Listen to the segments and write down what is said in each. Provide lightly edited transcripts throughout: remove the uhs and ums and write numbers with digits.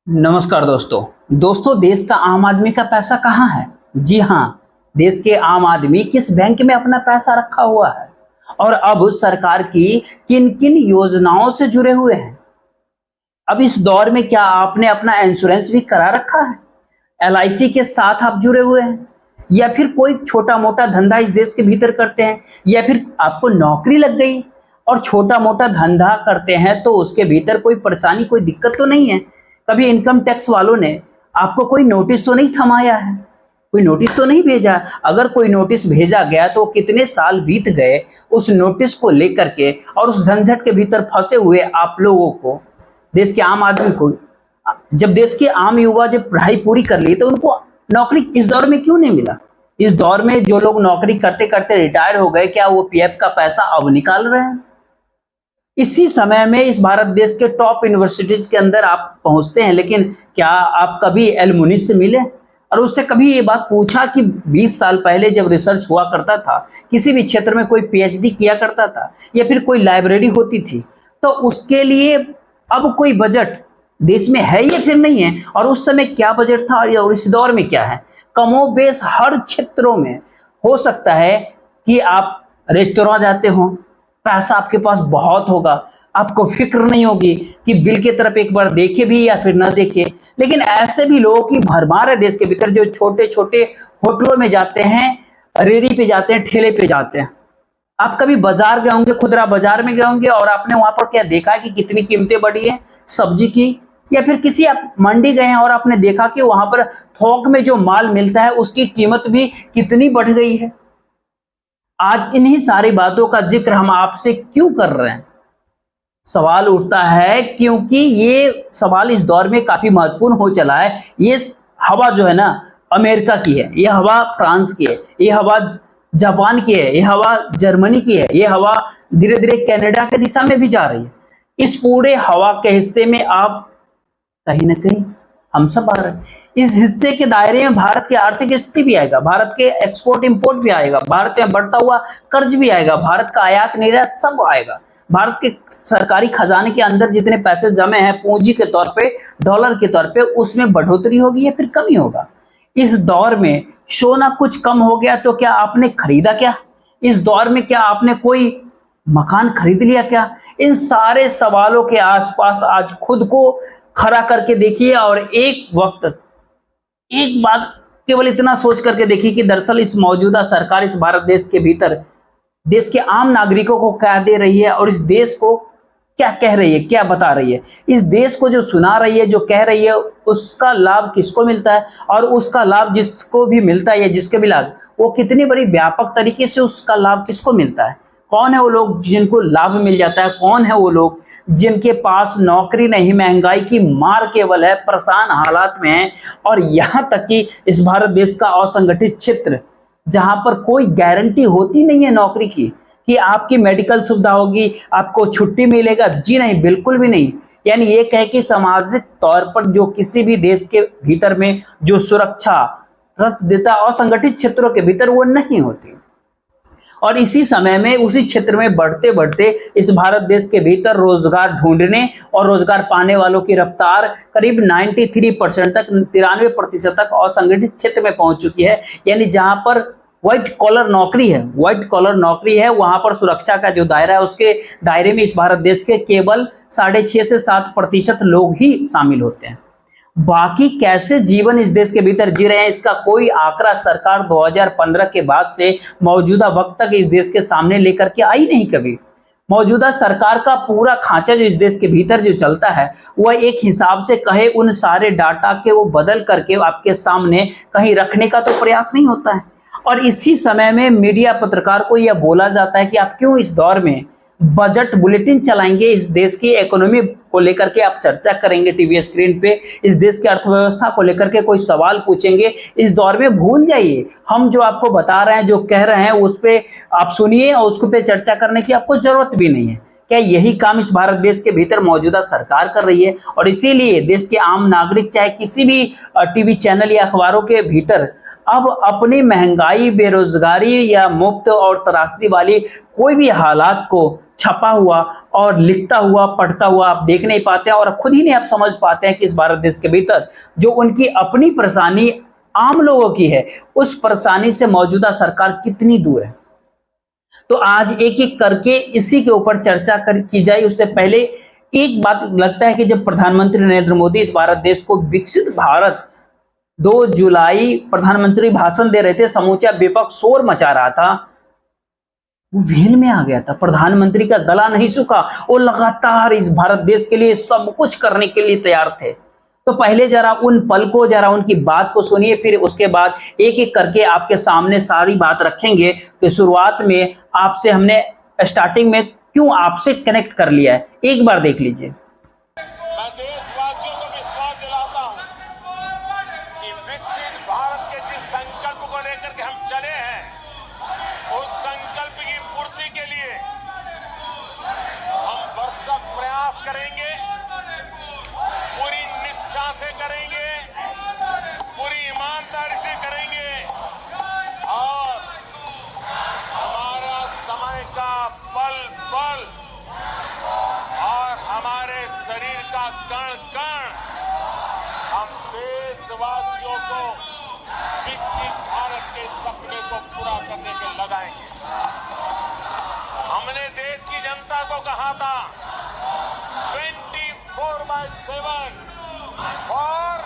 नमस्कार दोस्तों देश का आम आदमी का पैसा कहाँ है। जी हाँ, देश के आम आदमी किस बैंक में अपना पैसा रखा हुआ है और अब सरकार की किन किन योजनाओं से जुड़े हुए हैं। अब इस दौर में क्या आपने अपना इंश्योरेंस भी करा रखा है, एलआईसी के साथ आप जुड़े हुए हैं, या फिर कोई छोटा मोटा धंधा इस देश के भीतर करते हैं, या फिर आपको नौकरी लग गई और छोटा मोटा धंधा करते हैं तो उसके भीतर कोई परेशानी कोई दिक्कत तो नहीं है। कभी इनकम टैक्स वालों ने आपको कोई नोटिस तो नहीं थमाया है, कोई नोटिस तो नहीं भेजा। अगर कोई नोटिस भेजा गया तो कितने साल बीत गए उस नोटिस को लेकर के, और उस झंझट के भीतर फंसे हुए आप लोगों को, देश के आम आदमी को। जब देश के आम युवा जब पढ़ाई पूरी कर ली तो उनको नौकरी इस दौर में क्यों नहीं मिला। इस दौर में जो लोग नौकरी करते करते रिटायर हो गए, क्या वो पीएफ का पैसा अब निकाल रहे हैं। इसी समय में इस भारत देश के टॉप यूनिवर्सिटीज के अंदर आप पहुंचते हैं, लेकिन क्या आप कभी एलुमनी से मिले और उससे कभी ये बात पूछा कि 20 साल पहले जब रिसर्च हुआ करता था, किसी भी क्षेत्र में कोई पीएचडी किया करता था या फिर कोई लाइब्रेरी होती थी, तो उसके लिए अब कोई बजट देश में है या फिर नहीं है, और उस समय क्या बजट था और इस दौर में क्या है। कमोबेश हर क्षेत्रों में हो सकता है कि आप रेस्तोरां जाते हो, पैसा आपके पास बहुत होगा, आपको फिक्र नहीं होगी कि बिल की तरफ एक बार देखे भी या फिर ना देखे। लेकिन ऐसे भी लोगों की भरमार है देश के भीतर जो छोटे छोटे होटलों में जाते हैं, रेडी पे जाते हैं, ठेले पे जाते हैं। आप कभी बाजार गए होंगे, खुदरा बाजार में गए होंगे, और आपने वहां पर क्या देखा है कि कितनी कीमतें बढ़ी है सब्जी की, या फिर किसी आप मंडी गए हैं और आपने देखा कि वहां पर थोक में जो माल मिलता है उसकी कीमत भी कितनी बढ़ गई है। आज इन्हीं सारी बातों का जिक्र हम आपसे क्यों कर रहे हैं। सवाल उठता है क्योंकि ये सवाल इस दौर में काफी महत्वपूर्ण हो चला है। ये हवा जो है ना, अमेरिका की है, ये हवा फ्रांस की है, ये हवा जापान की है, ये हवा जर्मनी की है, ये हवा धीरे धीरे कनाडा के दिशा में भी जा रही है। इस पूरे हवा के हिस्से में आप कहीं ना कहीं हम सब आ रहे हैं। इस हिस्से के दायरे में भारत की आर्थिक स्थिति भी आएगा, भारत के एक्सपोर्ट इंपोर्ट भी आएगा, भारत में बढ़ता हुआ कर्ज भी आएगा, भारत का आयात निर्यात सब आएगा। भारत के सरकारी खजाने के अंदर जितने पैसे जमे हैं पूंजी के तौर पे, डॉलर के तौर पे, उसमें बढ़ोतरी होगी या फिर कमी होगा। इस दौर में सोना कुछ कम हो गया तो क्या आपने खरीदा क्या। इस दौर में क्या आपने कोई मकान खरीद लिया क्या। इन सारे सवालों के आसपास आज खुद को खड़ा करके देखिए और एक वक्त एक बात केवल इतना सोच करके देखिए कि दरअसल इस मौजूदा सरकार इस भारत देश के भीतर देश के आम नागरिकों को क्या दे रही है और इस देश को क्या कह रही है, क्या बता रही है। इस देश को जो सुना रही है, जो कह रही है, उसका लाभ किसको मिलता है, और उसका लाभ जिसको भी मिलता है या जिसके भी लाभ, वो कितनी बड़ी व्यापक तरीके से उसका लाभ किसको मिलता है। कौन है वो लोग जिनको लाभ मिल जाता है, कौन है वो लोग जिनके पास नौकरी नहीं, महंगाई की मार केवल है, परेशान हालात में है। और यहाँ तक कि इस भारत देश का असंगठित क्षेत्र जहां पर कोई गारंटी होती नहीं है नौकरी की कि आपकी मेडिकल सुविधा होगी, आपको छुट्टी मिलेगा, जी नहीं, बिल्कुल भी नहीं। यानी ये कहे कि सामाजिक तौर पर जो किसी भी देश के भीतर में जो सुरक्षा रच देता असंगठित क्षेत्रों के भीतर वो नहीं होती। और इसी समय में उसी क्षेत्र में बढ़ते बढ़ते इस भारत देश के भीतर रोजगार ढूंढने और रोजगार पाने वालों की रफ्तार करीब 93% तक, 93% तक असंगठित क्षेत्र में पहुंच चुकी है। यानी जहां पर व्हाइट कॉलर नौकरी है, व्हाइट कॉलर नौकरी है, वहां पर सुरक्षा का जो दायरा है उसके दायरे में इस भारत देश के केवल 6.5 से 7% लोग ही शामिल होते हैं। बाकी कैसे जीवन इस देश के भीतर जी रहे हैं इसका कोई आंकड़ा सरकार 2015 के बाद से मौजूदा वक्त तक इस देश के सामने लेकर के आई नहीं कभी। मौजूदा सरकार का पूरा खांचा जो इस देश के भीतर जो चलता है वह एक हिसाब से कहे उन सारे डाटा के वो बदल करके आपके सामने कहीं रखने का तो प्रयास नहीं होता है। और इसी समय में मीडिया पत्रकार को यह बोला जाता है कि आप क्यों इस दौर में बजट बुलेटिन चलाएंगे, इस देश की इकोनॉमी को लेकर के आप चर्चा करेंगे टीवी स्क्रीन पे, इस देश की अर्थव्यवस्था को लेकर के कोई सवाल पूछेंगे। इस दौर में भूल जाइए, हम जो आपको बता रहे हैं, जो कह रहे हैं, उस पे आप सुनिए और उसको पे चर्चा करने की आपको जरूरत भी नहीं है। क्या यही काम इस भारत देश के भीतर मौजूदा सरकार कर रही है। और इसीलिए देश के आम नागरिक चाहे किसी भी टीवी चैनल या अखबारों के भीतर अब अपनी महंगाई, बेरोजगारी या मुफ्त और त्रासदी वाली कोई भी हालात को छपा हुआ और लिखता हुआ पढ़ता हुआ आप देख नहीं पाते हैं, और खुद ही नहीं आप समझ पाते हैं कि इस भारत देश के भीतर जो उनकी अपनी परेशानी आम लोगों की है, उस परेशानी से मौजूदा सरकार कितनी दूर है। तो आज एक एक करके इसी के ऊपर चर्चा की जाए। उससे पहले एक बात लगता है कि जब प्रधानमंत्री नरेंद्र मोदी इस भारत देश को विकसित भारत 2 जुलाई प्रधानमंत्री भाषण दे रहे थे, समूचा विपक्ष शोर मचा रहा था, वो वेल में आ गया था। प्रधानमंत्री का गला नहीं सूखा, वो लगातार इस भारत देश के लिए सब कुछ करने के लिए तैयार थे। तो पहले जरा उन पल को, जरा उनकी बात को सुनिए, फिर उसके बाद एक एक करके आपके सामने सारी बात रखेंगे कि शुरुआत में आपसे हमने स्टार्टिंग में क्यों आपसे कनेक्ट कर लिया है। एक बार देख लीजिए। मैं देशवासियों को विश्वास दिलाता हूं कि विकसित भारत के जिस संकल्प को लेकर के हम चले हैं, उस संकल्प की पूर्ति के लिए हम भरसक प्रयास करेंगे, पूरी निष्ठा से करेंगे, पूरी ईमानदारी से करेंगे, और हमारा समय का पल पल और हमारे शरीर का कण कण हम देशवासियों को विकसित भारत के सपने को पूरा करने के लगाएंगे। हमने देश की जनता को कहा था 24/7 और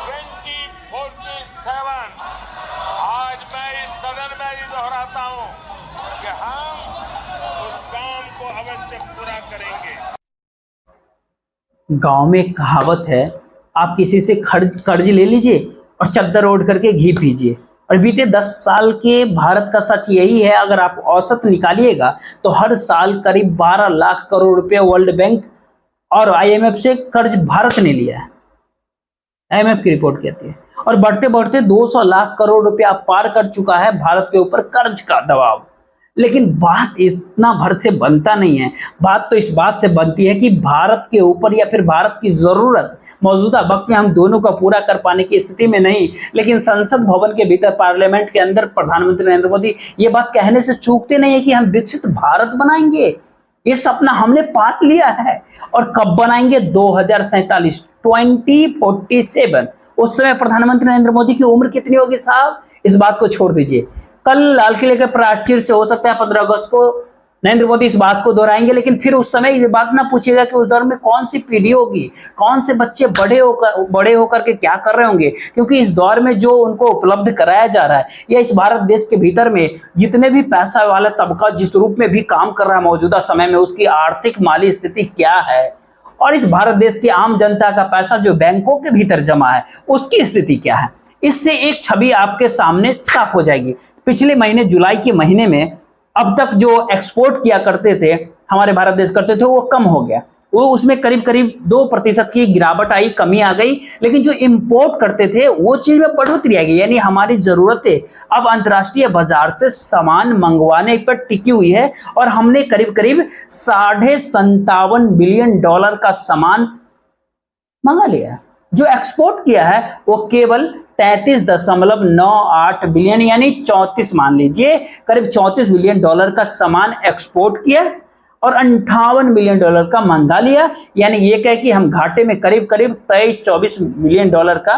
2047। आज मैं इस सदन में ही दोहराता हूं कि हम उस काम को अवश्य पूरा करेंगे। गांव में एक कहावत है, आप किसी से कर्ज ले लीजिए और चद्दर ओढ़ करके घी पीजिए। और बीते 10 साल के भारत का सच यही है। अगर आप औसत निकालिएगा तो हर साल करीब 12 लाख करोड़ रुपए वर्ल्ड बैंक और IMF से कर्ज भारत ने लिया है, IMF की रिपोर्ट कहती है। और बढ़ते बढ़ते 200 लाख करोड़ रुपया पार कर चुका है भारत के ऊपर कर्ज का दबाव। लेकिन बात इतना भर से बनता नहीं है। बात तो इस बात से बनती है कि भारत के ऊपर या फिर भारत की जरूरत मौजूदा वक्त में हम दोनों का पूरा कर पाने की स्थिति में नहीं, लेकिन संसद भवन के भीतर, पार्लियामेंट के अंदर प्रधानमंत्री नरेंद्र मोदी ये बात कहने से चूकते नहीं है कि हम विकसित भारत बनाएंगे। ये सपना हमने पाल लिया है। और कब बनाएंगे? 2047, 2047। उस समय प्रधानमंत्री नरेंद्र मोदी की उम्र कितनी होगी साहब? इस बात को छोड़ दीजिए। कल लाल किले के प्राचीर से हो सकता है 15 अगस्त को नरेंद्र मोदी इस बात को दोहराएंगे, लेकिन फिर उस समय ये बात ना पूछिएगा कि उस दौर में कौन सी पीढ़ी होगी, कौन से बच्चे बड़े होकर के क्या कर रहे होंगे। क्योंकि इस दौर में जो उनको उपलब्ध कराया जा रहा है, या इस भारत देश के भीतर में जितने भी पैसा वाला तबका जिस रूप में भी काम कर रहा है मौजूदा समय में, उसकी आर्थिक माली स्थिति क्या है, और इस भारत देश की आम जनता का पैसा जो बैंकों के भीतर जमा है उसकी स्थिति क्या है, इससे एक छवि आपके सामने साफ हो जाएगी। पिछले महीने जुलाई के महीने में अब तक जो एक्सपोर्ट किया करते थे, हमारे भारत देश करते थे, वो कम हो गया। वो उसमें करीब करीब 2% की गिरावट आई, कमी आ गई। लेकिन जो इंपोर्ट करते थे वो चीज में बढ़ोतरी आ गई। यानी हमारी जरूरतें अब अंतर्राष्ट्रीय बाजार से सामान मंगवाने पर टिकी हुई है, और हमने करीब करीब $57 बिलियन का सामान मंगा लिया है। जो एक्सपोर्ट किया है वो केवल 33.98 बिलियन, यानी 34, मान लीजिए करीब $34 बिलियन का सामान एक्सपोर्ट किया और $58 बिलियन का मंगा लिया। यानी ये कहे कि हम घाटे में करीब करीब 23-24 बिलियन का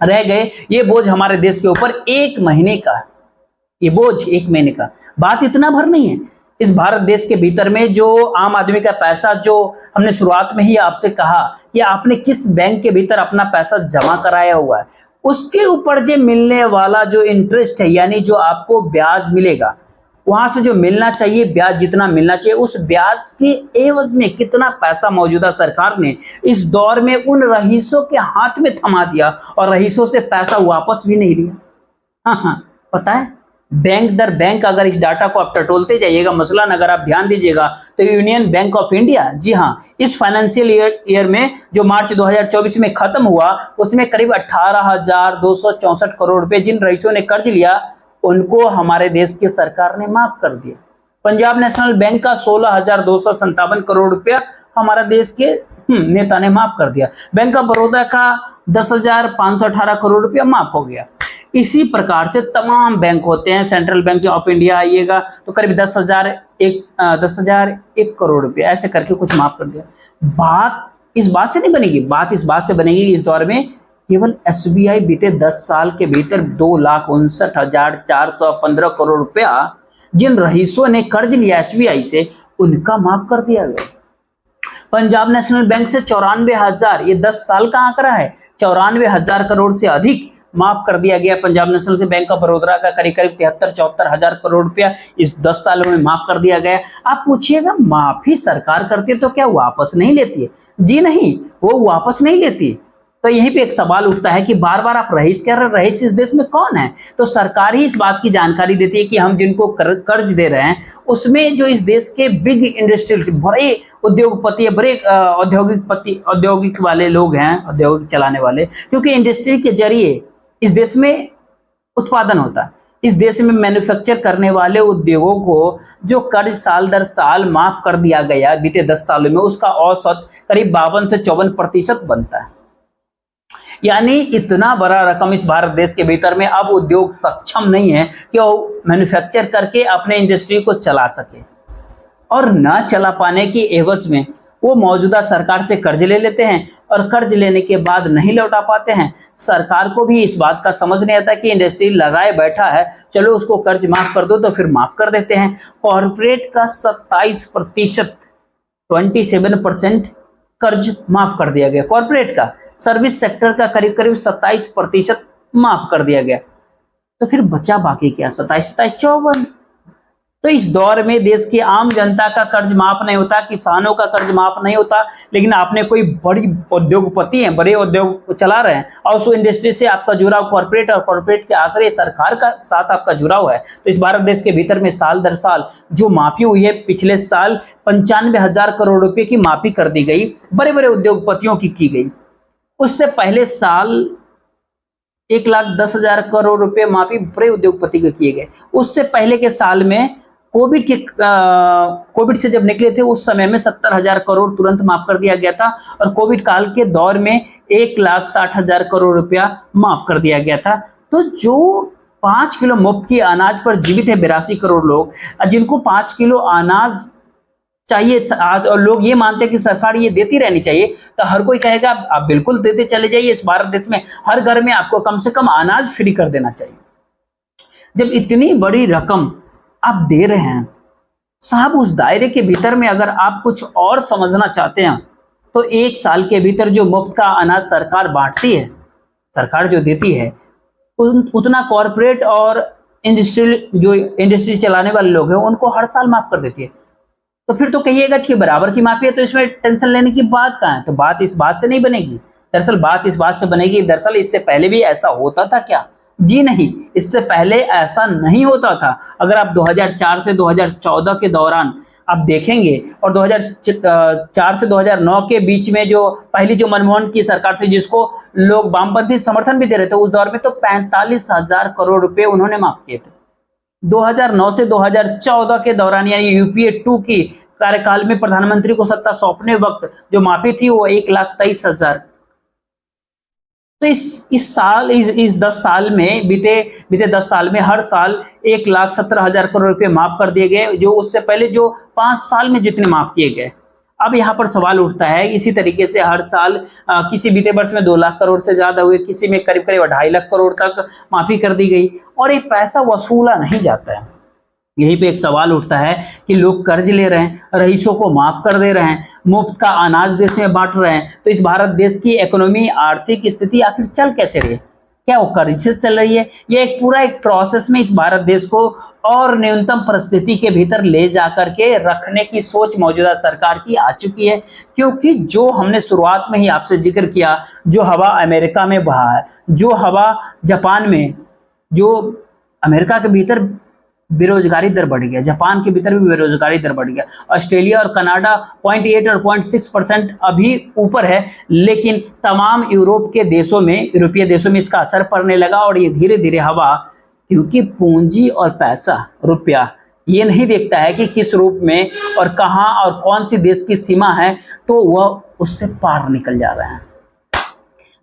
रह गए। ये बोझ हमारे देश के ऊपर एक महीने का, ये बोझ एक महीने का। बात इतना भर नहीं है। इस भारत देश के भीतर में जो आम आदमी का पैसा, जो हमने शुरुआत में ही आपसे कहा कि आपने किस बैंक के भीतर अपना पैसा जमा कराया हुआ है, उसके ऊपर जो मिलने वाला जो इंटरेस्ट है, यानी जो आपको ब्याज मिलेगा, वहां से जो मिलना चाहिए ब्याज, जितना मिलना चाहिए, उस ब्याज के एवज में कितना पैसा मौजूदा सरकार ने इस दौर में उन रईसों के हाथ में थमा दिया, और रईसों से पैसा वापस भी नहीं लिया। हाँ, पता है, बैंक दर बैंक अगर इस डाटा को आप टटोलते जाइएगा, मसलन अगर आप ध्यान दीजिएगा तो यूनियन बैंक ऑफ इंडिया, जी हाँ, इस फाइनेंशियल ईयर में जो मार्च 2024 में खत्म हुआ, उसमें करीब 18,264 करोड़ रुपए जिन रईसों ने कर्ज लिया, उनको हमारे देश की सरकार ने माफ कर दिया। पंजाब नेशनल बैंक का 16,257 करोड़ रुपया हमारा देश के नेता ने माफ कर दिया। बैंक ऑफ बड़ौदा का 10,518 करोड़ रुपया माफ हो गया। इसी प्रकार से तमाम बैंक होते हैं। सेंट्रल बैंक ऑफ इंडिया आइएगा तो करीब 10,001 करोड़ रुपए ऐसे करके कुछ माफ कर दिया। बात इस बात से नहीं बनेगी, बात इस बात से बनेगी इस दौर में केवल एसबीआई बीते 10 साल के भीतर 2,59,415 करोड़ रुपया जिन रईसों ने कर्ज लिया एसबीआई से उनका माफ कर दिया गया। पंजाब नेशनल बैंक से 94,000, ये 10 साल का आंकड़ा है, 94,000 करोड़ से अधिक माफ कर दिया गया। पंजाब नेशनल से बैंक ऑफ बड़ौदा का करीब 73-74 करोड़ रुपया इस 10 सालों में माफ कर दिया गया। आप पूछिएगा माफी सरकार करती है तो क्या वापस नहीं लेती है? जी नहीं, वो वापस नहीं लेती। तो यहीं पे एक सवाल उठता है कि बार बार आप रईस कह रहे हैं, रईस इस देश में कौन है? तो सरकार ही इस बात की जानकारी देती है कि हम जिनको कर्ज दे रहे हैं उसमें जो इस देश के बिग इंडस्ट्रियल बड़े उद्योगपति, बड़े औद्योगिक वाले लोग हैं, औद्योगिक चलाने वाले, क्योंकि इंडस्ट्री के जरिए इस देश में उत्पादन होता है। इस देश में मैन्युफैक्चर करने वाले उद्योगों को जो कर्ज साल दर साल माफ कर दिया गया बीते 10 सालों में, उसका औसत करीब 52 से 54% बनता है। यानी इतना बड़ा रकम इस भारत देश के भीतर में अब उद्योग सक्षम नहीं है कि वो मैन्युफैक्चर करके अपने इंडस्ट्री को चला सके, और ना चला पाने की एवज में वो मौजूदा सरकार से कर्ज ले लेते हैं और कर्ज लेने के बाद नहीं लौटा पाते हैं। सरकार को भी इस बात का समझ नहीं आता कि इंडस्ट्री लगाए बैठा है, चलो उसको कर्ज माफ कर दो, तो फिर माफ कर देते हैं। कॉर्पोरेट का 27%, 27% कर्ज माफ कर दिया गया कॉर्पोरेट का। सर्विस सेक्टर का करीब करीब 27% माफ कर दिया गया। तो फिर बचा बाकी क्या? 27, 54। तो इस दौर में देश की आम जनता का कर्ज माफ नहीं होता, किसानों का कर्ज माफ नहीं होता, लेकिन आपने कोई बड़ी उद्योगपति हैं, बड़े उद्योग चला रहे हैं और उस इंडस्ट्री से आपका जुड़ाव कॉर्पोरेट और कॉर्पोरेट के आश्रय सरकार का साथ आपका जुड़ाव है। तो इस भारत देश के भीतर में साल दर साल जो माफी हुई है, पिछले साल 95,000 करोड़ रुपए की माफी कर दी गई, बड़े बड़े उद्योगपतियों की गई। उससे पहले साल 1,10,000 करोड़ रुपए माफी बड़े उद्योगपति के किए गए। उससे पहले के साल में कोविड से जब निकले थे उस समय में 70,000 करोड़ तुरंत माफ कर दिया गया था, और कोविड काल के दौर में 1,60,000 करोड़ रुपया माफ कर दिया गया था। तो जो 5 किलो मुफ्त की अनाज पर जीवित है 82 करोड़ लोग, जिनको 5 किलो अनाज चाहिए और लोग ये मानते हैं कि सरकार ये देती रहनी चाहिए, तो हर कोई कहेगा आप बिल्कुल देते चले जाइए। इस भारत देश में हर घर में आपको कम से कम अनाज फ्री कर देना चाहिए। जब इतनी बड़ी रकम आप दे रहे हैं साहब, उस दायरे के भीतर में अगर आप कुछ और समझना चाहते हैं तो 1 साल के भीतर जो मुफ्त का अनाज सरकार बांटती है, सरकार जो देती है, उतना कॉर्पोरेट और इंडस्ट्री चलाने वाले लोग हैं उनको हर साल माफ कर देती है। तो फिर तो कहिएगा कि बराबर की माफी है तो इसमें टेंशन लेने की बात कहाँ है? तो बात इस बात से नहीं बनेगी, दरअसल बात इस बात से बनेगी, दरअसल इससे पहले भी ऐसा होता था क्या? जी नहीं, इससे पहले ऐसा नहीं होता था। अगर आप 2004 से 2014 के दौरान आप देखेंगे और 2004 से 2009 के बीच में जो पहली जो मनमोहन की सरकार थी, जिसको लोग वामपंथी समर्थन भी दे रहे थे, उस दौर में तो 45,000 करोड़ रुपए उन्होंने माफ किए थे। 2009 से 2014 के दौरान यानी यूपीए 2 की कार्यकाल में प्रधानमंत्री को सत्ता सौंपने वक्त जो माफी थी वो 1,23,000। तो इस 10 साल में बीते 10 साल में हर साल 1,17,000 करोड़ रुपए माफ कर दिए गए, जो उससे पहले जो 5 साल में जितने माफ किए गए। अब यहाँ पर सवाल उठता है, इसी तरीके से हर साल किसी बीते वर्ष में 2 लाख करोड़ से ज्यादा हुए, किसी में करीब करीब 2.5 लाख करोड़ तक माफी कर दी गई, और ये पैसा वसूला नहीं जाता है। यहीं पे एक सवाल उठता है कि लोग कर्ज ले रहे हैं, रईसों को माफ कर दे रहे हैं, मुफ्त का अनाज देश में बांट रहे हैं, तो इस भारत देश की इकोनॉमी, आर्थिक स्थिति आखिर चल कैसे रही है? क्या वो कर्ज से चल रही है? ये एक प्रोसेस में इस भारत देश को और न्यूनतम परिस्थिति के भीतर ले जाकर के रखने की सोच मौजूदा सरकार की आ चुकी है। क्योंकि जो हमने शुरुआत में ही आपसे जिक्र किया, जो हवा अमेरिका में बहा है, जो हवा जापान में, जो अमेरिका के भीतर बेरोजगारी दर बढ़ गया, जापान के भीतर भी बेरोजगारी दर बढ़ गया, ऑस्ट्रेलिया और कनाडा 0.8 और 0.6% अभी ऊपर है, लेकिन तमाम यूरोपीय देशों में इसका असर पड़ने लगा, और ये धीरे धीरे हवा, क्योंकि पूंजी और पैसा, रुपया, ये नहीं देखता है कि किस रूप में और कहां और कौन सी देश की सीमा है, तो वह उससे पार निकल जा रहा है।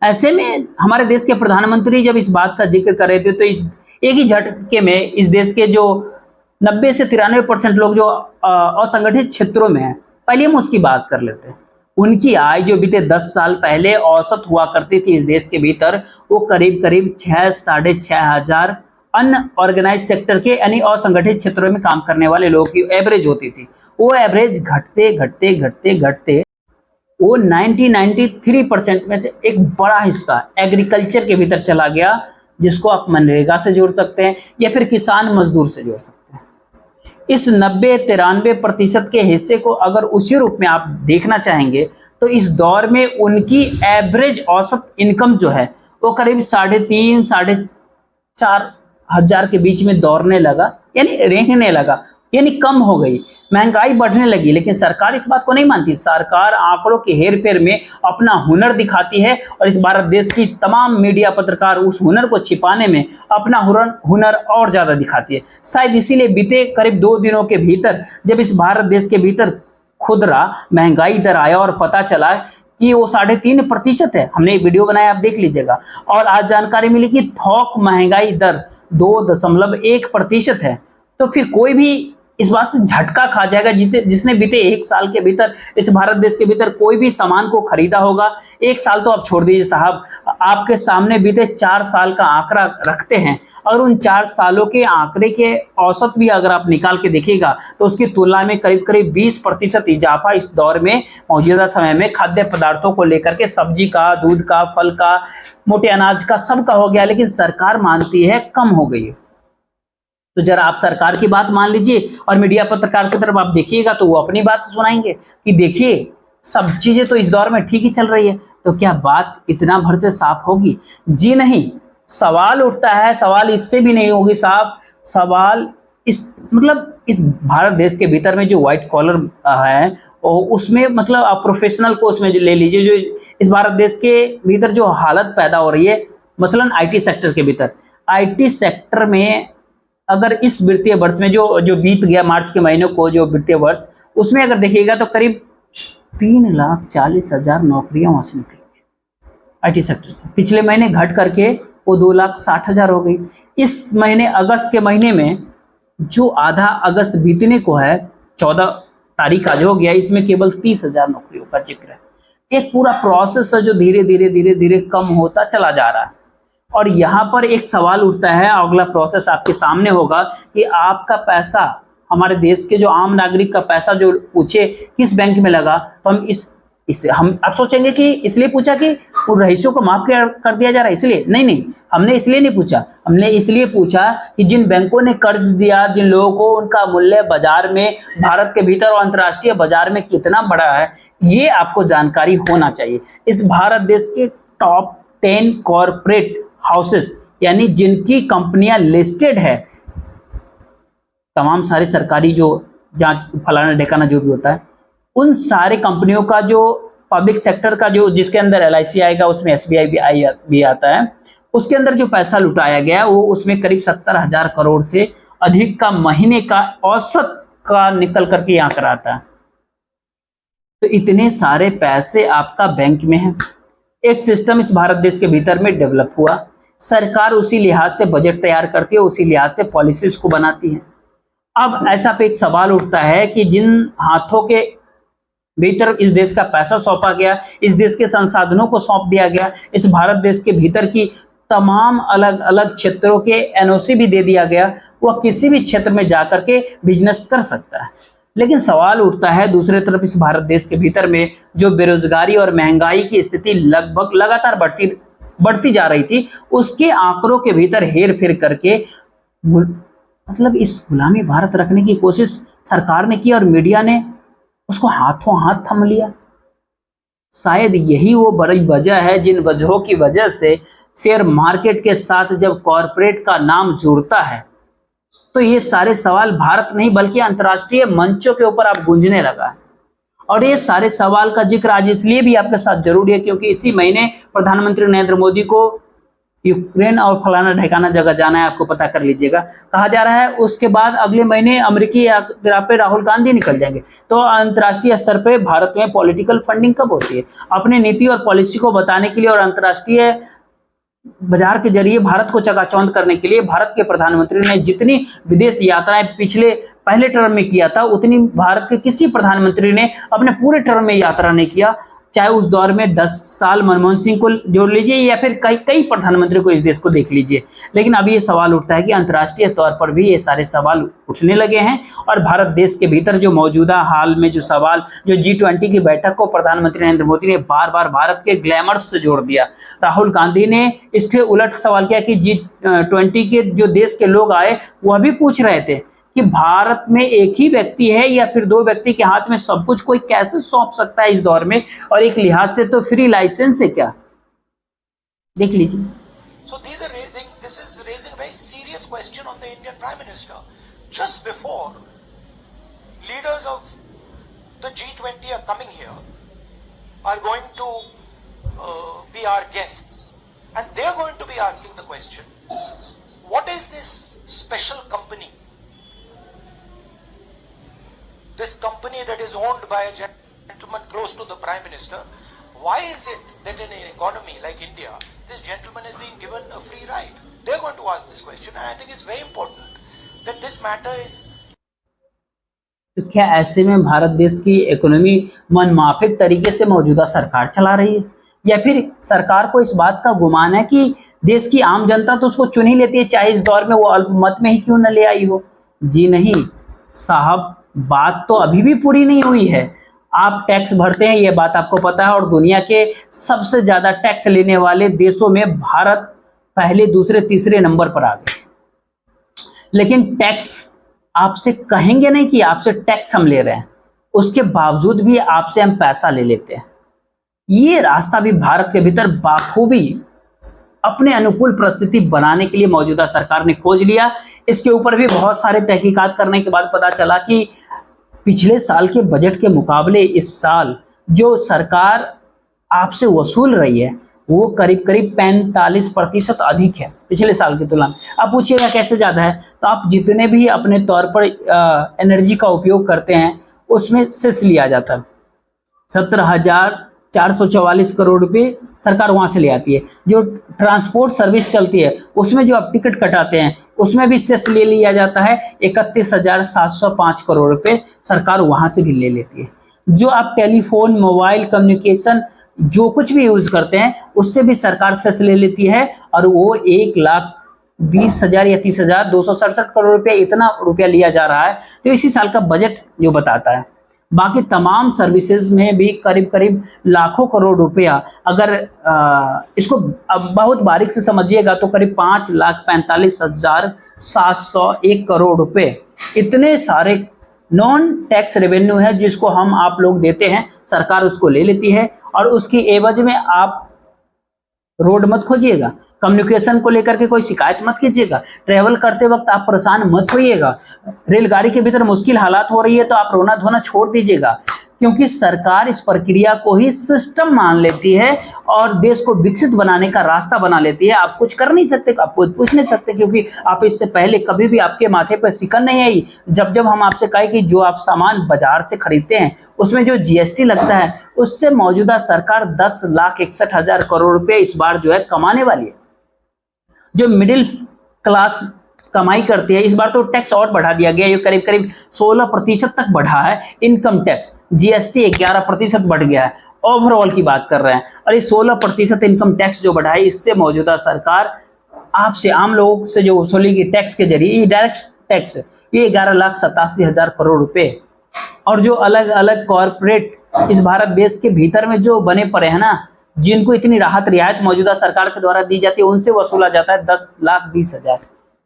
ऐसे में हमारे देश के प्रधानमंत्री जब इस बात का जिक्र कर रहे थे तो इस एक ही झटके में इस देश के जो 90 से 93% लोग जो असंगठित क्षेत्रों में हैं, पहले हम उसकी बात कर लेते हैं। उनकी आय जो बीते 10 साल पहले औसत हुआ करती थी इस देश के भीतर, वो करीब करीब 6-6.5 हजार अनऑर्गेनाइज सेक्टर के यानी असंगठित क्षेत्रों में काम करने वाले लोगों की एवरेज होती थी। वो एवरेज घटते घटते घटते घटते वो 93% में से एक बड़ा हिस्सा एग्रीकल्चर के भीतर चला गया, जिसको आप मनरेगा से जोड़ सकते हैं या फिर किसान मजदूर से जोड़ सकते हैं। इस 90-93% के हिस्से को अगर उसी रूप में आप देखना चाहेंगे तो इस दौर में उनकी एवरेज औसत इनकम जो है वो करीब 3.5-4 हजार के बीच में दौड़ने लगा, यानी रेंगने लगा, यानी कम हो गई, महंगाई बढ़ने लगी। लेकिन सरकार इस बात को नहीं मानती। सरकार आंकड़ों के हेर फेर में अपना हुनर दिखाती है और इस भारत देश की तमाम मीडिया पत्रकार उस हुनर को छिपाने में अपना हुनर और ज्यादा दिखाती है। शायद इसीलिए बीते करीब 2 दिनों के भीतर जब इस भारत देश के भीतर खुदरा महंगाई दर आया और पता चला कि वो 3.5% है, हमने एक वीडियो बनाया, आप देख लीजिएगा। और आज जानकारी मिली कि थोक महंगाई दर 2.1% है। तो फिर कोई भी इस बात से झटका खा जाएगा जिसने बीते 1 साल के भीतर इस भारत देश के भीतर कोई भी सामान को खरीदा होगा। 1 साल तो आप छोड़ दीजिए साहब, आपके सामने बीते 4 साल का आंकड़ा रखते हैं और उन 4 सालों के आंकड़े के औसत भी अगर आप निकाल के देखिएगा तो उसकी तुलना में करीब करीब 20% इजाफा इस दौर में मौजूदा समय में खाद्य पदार्थों को लेकर के, सब्जी का, दूध का, फल का, मोटे अनाज का, सबका हो गया। लेकिन सरकार मानती है कम हो गई। तो जरा आप सरकार की बात मान लीजिए और मीडिया पत्रकार की तरफ आप देखिएगा तो वो अपनी बात सुनाएंगे कि देखिए सब चीजें तो इस दौर में ठीक ही चल रही है। तो क्या बात इतना भर से साफ होगी? जी नहीं। सवाल उठता है, सवाल इससे भी नहीं होगी साफ, सवाल इस भारत देश के भीतर में जो व्हाइट कॉलर है और उसमें आप प्रोफेशनल को उसमें ले लीजिए, जो इस भारत देश के भीतर जो हालत पैदा हो रही है, मसलन IT सेक्टर के भीतर। IT सेक्टर में अगर इस वित्तीय वर्ष में जो बीत गया मार्च के महीने को, जो वित्तीय वर्ष, उसमें अगर देखिएगा तो करीब 3,40,000 नौकरियां वहां से निकली IT सेक्टर से। पिछले महीने घट करके वो 2,60,000 हो गई। इस महीने अगस्त के महीने में जो आधा अगस्त बीतने को है, 14 तारीख आज हो गया, इसमें केवल 30,000 नौकरियों का जिक्र है। एक पूरा प्रोसेस है जो धीरे धीरे कम होता चला जा रहा है। और यहाँ पर एक सवाल उठता है, अगला प्रोसेस आपके सामने होगा कि आपका पैसा, हमारे देश के जो आम नागरिक का पैसा जो पूछे किस बैंक में लगा, तो हम आप सोचेंगे कि इसलिए पूछा कि उन रईसों को माफ कर दिया जा रहा है, इसलिए नहीं, हमने इसलिए नहीं पूछा। हमने इसलिए पूछा कि जिन बैंकों ने कर्ज दिया, जिन लोगों को उनका मूल्य बाजार में, भारत के भीतर और अंतर्राष्ट्रीय बाजार में कितना बड़ा है, ये आपको जानकारी होना चाहिए। इस भारत देश के टॉप 10 कॉर्पोरेट हाउसेस, यानी जिनकी कंपनियां लिस्टेड है, तमाम सारे सरकारी जो जांच फलाना ढेकाना जो भी होता है, उन सारे कंपनियों का जो पब्लिक सेक्टर का जो जिसके अंदर LIC आएगा, उसमें SBI भी आता है, उसके अंदर जो पैसा लुटाया गया वो उसमें करीब 70,000 करोड़ से अधिक का महीने का औसत का निकल करके यहाँ कराता है। तो इतने सारे पैसे आपका बैंक में है। एक सिस्टम इस भारत देश के भीतर में डेवलप हुआ, सरकार उसी लिहाज से बजट तैयार करती है, उसी लिहाज से पॉलिसीज को बनाती है। अब ऐसा पे एक सवाल उठता है कि जिन हाथों के भीतर इस देश का पैसा सौंपा गया, इस देश के संसाधनों को सौंप दिया गया, इस भारत देश के भीतर की तमाम अलग अलग क्षेत्रों के NOC भी दे दिया गया, वह किसी भी क्षेत्र में जाकर के बिजनेस कर सकता है। लेकिन सवाल उठता है दूसरी तरफ इस भारत देश के भीतर में जो बेरोजगारी और महंगाई की स्थिति लगभग लगातार बढ़ती जा रही थी, उसके आंकड़ों के भीतर हेर फेर करके इस गुलामी भारत रखने की कोशिश सरकार ने की और मीडिया ने उसको हाथों हाथ थम लिया। शायद यही वो बड़ी वजह है जिन वजहों की वजह से शेयर मार्केट के साथ जब कॉर्पोरेट का नाम जुड़ता है तो ये सारे सवाल भारत नहीं बल्कि अंतर्राष्ट्रीय मंचों के ऊपर अब गूंजने लगा है। और ये सारे सवाल का जिक्र आज इसलिए भी आपके साथ जरूरी है क्योंकि इसी महीने प्रधानमंत्री नरेंद्र मोदी को यूक्रेन और फलाना ढिकाना जगह जाना है, आपको पता कर लीजिएगा, कहा जा रहा है। उसके बाद अगले महीने अमेरिकी यात्रा पे राहुल गांधी निकल जाएंगे। तो अंतर्राष्ट्रीय स्तर पे भारत में पॉलिटिकल फंडिंग कब होती है? अपनी नीति और पॉलिसी को बताने के लिए और अंतर्राष्ट्रीय बाजार के जरिए भारत को चकाचौंध करने के लिए भारत के प्रधानमंत्री ने जितनी विदेश यात्राएं पिछले पहले टर्म में किया था, उतनी भारत के किसी प्रधानमंत्री ने अपने पूरे टर्म में यात्रा नहीं किया। चाहे उस दौर में 10 साल मनमोहन सिंह को जोड़ लीजिए या फिर कई कई प्रधानमंत्री को इस देश को देख लीजिए। लेकिन अब ये सवाल उठता है कि अंतर्राष्ट्रीय तौर पर भी ये सारे सवाल उठने लगे हैं और भारत देश के भीतर जो मौजूदा हाल में जो सवाल, जो G20 की बैठक को प्रधानमंत्री नरेंद्र मोदी ने बार बार भारत के ग्लैमर से जोड़ दिया। राहुल गांधी ने इसके उलट सवाल किया कि G20 के जो देश के लोग आए वह भी पूछ रहे थे कि भारत में एक ही व्यक्ति है या फिर दो व्यक्ति के हाथ में सब कुछ, कोई कैसे सौंप सकता है इस दौर में, और एक लिहाज से तो फ्री लाइसेंस है क्या? देख लीजिए। So this is raising a very serious question on the Indian Prime Minister. Just before leaders of the G20 are coming here, are going to be our guests, and they are going to be asking the question, what is this special company? This company that is owned by a gentleman close to the Prime Minister, why is it that in an economy like India, this gentleman is being given a free ride? They're going to ask this question, and I think it's very important that this matter is. तो क्या ऐसे में भारत देश की economy मनमाफिक तरीके से मौजूदा सरकार चला रही है, या फिर सरकार को इस बात का गुमान है कि देश की आम जनता तो उसको चुन ही लेती है, चाहे इस दौर में वो अल्पमत में ही क्यों न ले आई हो? जी नहीं साहब, बात तो अभी भी पूरी नहीं हुई है। आप टैक्स भरते हैं, ये बात आपको पता है, और दुनिया के सबसे ज्यादा टैक्स लेने वाले देशों में भारत पहले, दूसरे, तीसरे नंबर पर आ गए। लेकिन टैक्स आपसे कहेंगे नहीं कि आपसे टैक्स हम ले रहे हैं, उसके बावजूद भी आपसे हम पैसा ले लेते हैं। ये रास्ता भी भारत के भीतर बाखूबी अपने अनुकूल परिस्थिति बनाने के लिए मौजूदा सरकार ने खोज लिया। इसके ऊपर भी बहुत सारे तहकीकात करने के बाद पता चला कि पिछले साल के बजट के मुकाबले इस साल जो सरकार आपसे वसूल रही है वो करीब करीब 45% अधिक है पिछले साल की तुलना में। आप पूछिएगा कैसे ज्यादा है, तो आप जितने भी अपने तौर पर एनर्जी का उपयोग करते हैं उसमें सेस लिया जाता है। 17,444 करोड़ रुपए सरकार वहां से ले आती है। जो ट्रांसपोर्ट सर्विस चलती है उसमें जो आप टिकट कटाते हैं उसमें भी सेस ले लिया जाता है। 31,705 करोड़ रुपए सरकार वहां से भी ले लेती है। जो आप टेलीफोन, मोबाइल कम्युनिकेशन, जो कुछ भी यूज करते हैं उससे भी सरकार सेस ले लेती है, और वो 1,20,000 या 30,267 करोड़ रुपया, इतना रुपया लिया जा रहा है। तो इसी साल का बजट जो बताता है। बाकी तमाम सर्विसेज में भी करीब करीब लाखों करोड़ रुपया, अगर इसको बहुत बारीक से समझिएगा तो करीब 5,45,701 करोड़ रुपए, इतने सारे नॉन टैक्स रेवेन्यू है जिसको हम आप लोग देते हैं, सरकार उसको ले लेती है। और उसकी एवज में आप रोड मत खोजिएगा, कम्युनिकेशन को लेकर के कोई शिकायत मत कीजिएगा, ट्रेवल करते वक्त आप परेशान मत होइएगा, रेलगाड़ी के भीतर मुश्किल हालात हो रही है तो आप रोना धोना छोड़ दीजिएगा, क्योंकि सरकार इस प्रक्रिया को ही सिस्टम मान लेती है और देश को विकसित बनाने का रास्ता बना लेती है। आप कुछ कर नहीं सकते, आप कुछ पूछ नहीं सकते, क्योंकि आप इससे पहले कभी भी आपके माथे पर शिकन नहीं आई जब हम आपसे कहे कि जो आप सामान बाजार से खरीदते हैं उसमें जो GST लगता है उससे मौजूदा सरकार 10,61,000 करोड़ रुपए इस बार जो है कमाने वाली है। जो मिडिल क्लास कमाई करती है, इस बार तो टैक्स और बढ़ा दिया गया, ये करीब करीब 16% तक बढ़ा है इनकम टैक्स। GST 11% बढ़ गया है, ओवरऑल की बात कर रहे हैं। और ये 16% इनकम टैक्स जो बढ़ा है, इससे मौजूदा सरकार आपसे, आम लोगों से जो वसूली की टैक्स के जरिए, ये डायरेक्ट टैक्स, ये 11,87,000 करोड़ रुपए। और जो अलग अलग कॉर्पोरेट इस भारत देश के भीतर में जो बने पड़े हैं ना, जिनको इतनी राहत रियायत मौजूदा सरकार के द्वारा दी जाती है, उनसे वसूला जाता है 10,20,000,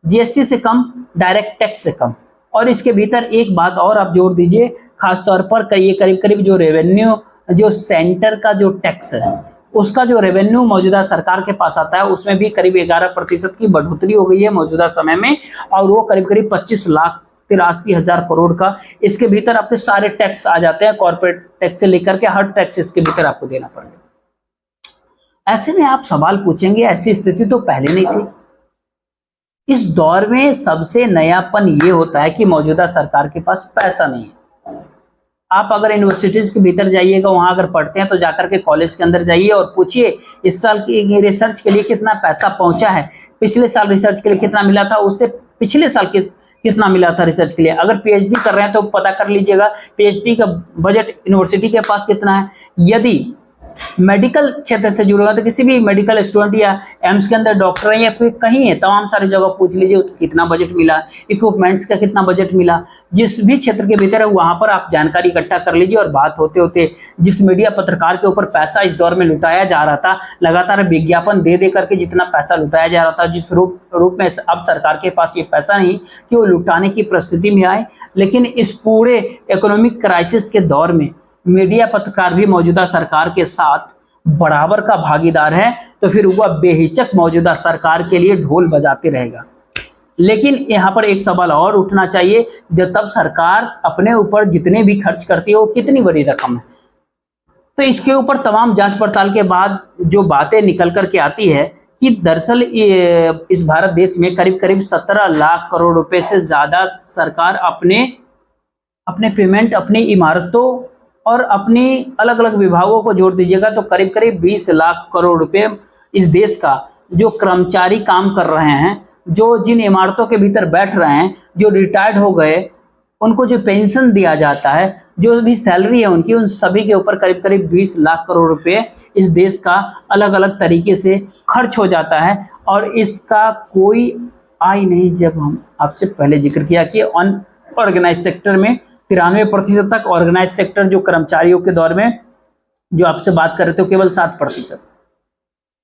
GST से कम, डायरेक्ट टैक्स से कम। और इसके भीतर एक बात और आप जोड़ दीजिए, खासतौर पर ये करीब करीब जो रेवेन्यू, जो सेंटर का जो टैक्स है उसका जो रेवेन्यू मौजूदा सरकार के पास आता है उसमें भी करीब 11% की बढ़ोतरी हो गई है मौजूदा समय में, और वो करीब करीब 25,83,000 करोड़ का। इसके भीतर आपके सारे टैक्स आ जाते हैं, कॉर्पोरेट टैक्स से लेकर के हर टैक्स इसके भीतर आपको देना पड़ेगा। ऐसे में आप सवाल पूछेंगे, ऐसी स्थिति तो पहले नहीं थी। इस दौर में सबसे नयापन ये होता है कि मौजूदा सरकार के पास पैसा नहीं है। आप अगर यूनिवर्सिटीज के भीतर जाइएगा, वहां अगर पढ़ते हैं तो जाकर के कॉलेज के अंदर जाइए और पूछिए इस साल की रिसर्च के लिए कितना पैसा पहुंचा है, पिछले साल रिसर्च के लिए कितना मिला था, उससे पिछले साल कितना मिला था रिसर्च के लिए। अगर पीएचडी कर रहे हैं तो पता कर लीजिएगा पीएचडी का बजट यूनिवर्सिटी के पास कितना है। यदि मेडिकल क्षेत्र से जुड़े हुए तो किसी भी मेडिकल स्टूडेंट या एम्स के अंदर डॉक्टर है या फिर कहीं है, तमाम सारी जगह पूछ लीजिए कितना बजट मिला, इक्विपमेंट्स का कितना बजट मिला। जिस भी क्षेत्र के भीतर है वहां पर आप जानकारी इकट्ठा कर लीजिए। और बात होते होते जिस मीडिया पत्रकार के ऊपर पैसा इस दौर में लुटाया जा रहा था, लगातार विज्ञापन दे दे करके जितना पैसा लुटाया जा रहा था, जिस रूप में अब सरकार के पास ये पैसा नहीं कि वो लुटाने की परिस्थिति में आए। लेकिन इस पूरे इकोनॉमिक क्राइसिस के दौर में मीडिया पत्रकार भी मौजूदा सरकार के साथ बराबर का भागीदार है, तो फिर वह बेहिचक मौजूदा सरकार के लिए ढोल बजाते रहेगा। लेकिन यहां पर एक सवाल और उठना चाहिए, जब तब सरकार अपने ऊपर जितने भी खर्च करती है वो कितनी बड़ी रकम है। तो इसके ऊपर तमाम जांच पड़ताल के बाद जो बातें निकल करके आती है कि दरअसल इस भारत देश में करीब करीब 17 लाख करोड़ रुपए से ज्यादा सरकार अपने पेमेंट, अपनी इमारतों और अपनी अलग अलग विभागों को जोड़ दीजिएगा तो करीब करीब 20 लाख करोड़ रुपए इस देश का जो कर्मचारी काम कर रहे हैं, जो जिन इमारतों के भीतर बैठ रहे हैं, जो रिटायर्ड हो गए, उनको जो पेंशन दिया जाता है, जो भी सैलरी है उनकी, उन सभी के ऊपर करीब करीब 20 लाख करोड़ रुपए इस देश का अलग अलग तरीके से खर्च हो जाता है। और इसका कोई आय नहीं। जब हम आपसे पहले जिक्र किया कि अनऑर्गेनाइज सेक्टर में 93% तक, ऑर्गेनाइज सेक्टर जो कर्मचारियों के दौर में जो आपसे बात कर रहे थे केवल 7%।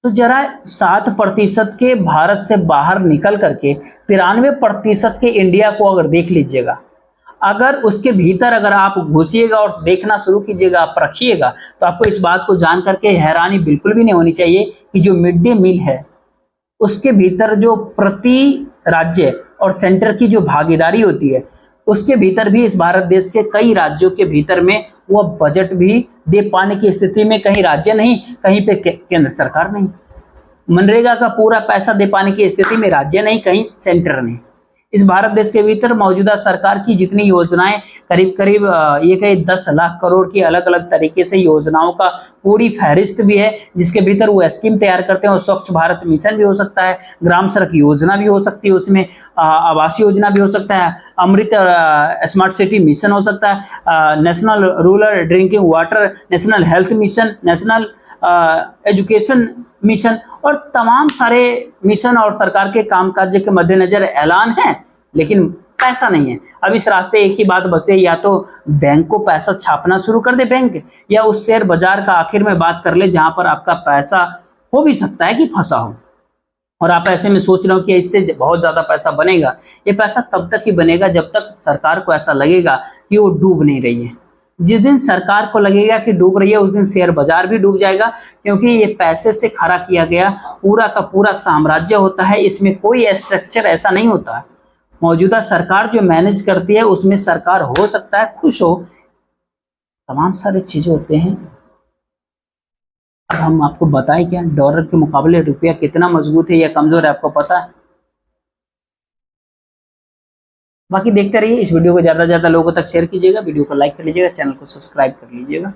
तो जरा 7% के भारत से बाहर निकल करके 93% के इंडिया को अगर देख लीजिएगा, अगर उसके भीतर अगर आप घुसिएगा और देखना शुरू कीजिएगा, आप रखिएगा, तो आपको इस बात को जान करके हैरानी बिल्कुल भी नहीं होनी चाहिए कि जो मिड डे मील है उसके भीतर जो प्रति राज्य और सेंटर की जो भागीदारी होती है, उसके भीतर भी इस भारत देश के कई राज्यों के भीतर में वह बजट भी दे पाने की स्थिति में कहीं राज्य नहीं, कहीं पे केंद्र सरकार नहीं। मनरेगा का पूरा पैसा दे पाने की स्थिति में राज्य नहीं, कहीं सेंटर नहीं। इस भारत देश के भीतर मौजूदा सरकार की जितनी योजनाएं करीब करीब ये कहीं 10 लाख करोड़ की अलग अलग तरीके से योजनाओं का पूरी फहरिस्त भी है, जिसके भीतर वो स्कीम तैयार करते हैं। और स्वच्छ भारत मिशन भी हो सकता है, ग्राम सड़क योजना भी हो सकती है, उसमें आवास योजना भी हो सकता है, अमृत स्मार्ट सिटी मिशन हो सकता है, national rural drinking water, national health mission, national education mission और तमाम सारे मिशन और सरकार के कामकाज के मद्देनजर ऐलान है, लेकिन पैसा नहीं है। अब इस रास्ते एक ही बात बचती है, या तो बैंक को पैसा छापना शुरू कर दे बैंक, या उस शेयर बाजार का आखिर में बात कर ले जहां पर आपका पैसा हो भी सकता है कि फंसा हो। और आप ऐसे में सोच रहे हो कि इससे बहुत ज्यादा पैसा बनेगा। ये पैसा तब तक ही बनेगा जब तक सरकार को ऐसा लगेगा कि वो डूब नहीं रही है। जिस दिन सरकार को लगेगा कि डूब रही है, उस दिन शेयर बाजार भी डूब जाएगा, क्योंकि ये पैसे से खड़ा किया गया पूरा का पूरा साम्राज्य होता है। इसमें कोई स्ट्रक्चर ऐसा नहीं होता है। मौजूदा सरकार जो मैनेज करती है उसमें सरकार हो सकता है खुश हो, तमाम सारे चीजें होते हैं। अब हम आपको बताएं क्या, डॉलर के मुकाबले रुपया कितना मजबूत है या कमजोर है, आपको पता है? बाकी देखते रहिए। इस वीडियो को ज्यादा से ज्यादा लोगों तक शेयर कीजिएगा, वीडियो को लाइक कर लीजिएगा, चैनल को सब्सक्राइब कर लीजिएगा।